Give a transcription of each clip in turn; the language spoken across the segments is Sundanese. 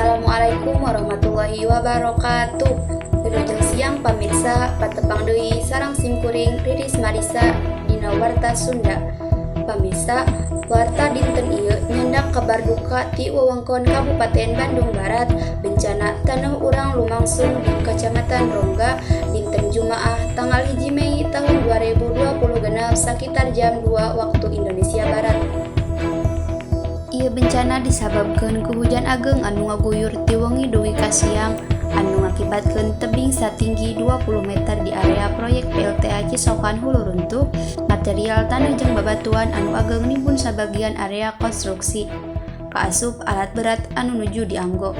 Assalamualaikum warahmatullahi wabarakatuh. Wilujeng siang pamirsa, patepang deui sareng simkuring Riris Marisa dina Warta Sunda. Pamirsa, warta dinten ieu nyendak kabar duka ti wewengkon Kabupaten Bandung Barat bencana taneuh urang lumangsung di Kacamatan Rongga dinten Jumaah tanggal 1 Mei tahun 2020 genap sakitar jam 2 waktu Indonesia Barat. Ieu bencana disababkeun ku hujan ageng anu ngaguyur ti wengi dugi ka siang anu ngakibatkeun tebing satinggi 20 meter di area proyek PLTA Cisokan Hulu runtuh, material tanah jeung babatuan anu ageng nimbun sabagian area konstruksi. Kaasup alat berat anu nuju dianggo.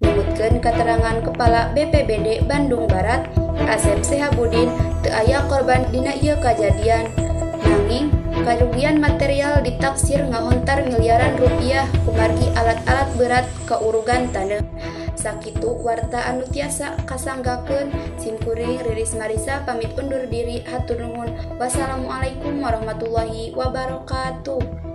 Nurutkeun katerangan Kepala BPBD Bandung Barat, Asep Sehabudin, teu aya korban dina ieu kajadian. Nanging karugian material ditaksir ngahontar miliaran rupiah kumargi alat-alat berat kaurugan taneuh. Sakitu warta anu tiasa kasanggakeun, simkuring Riris Marisa pamit undur diri, hatur nuhun. Wassalamualaikum warahmatullahi wabarakatuh.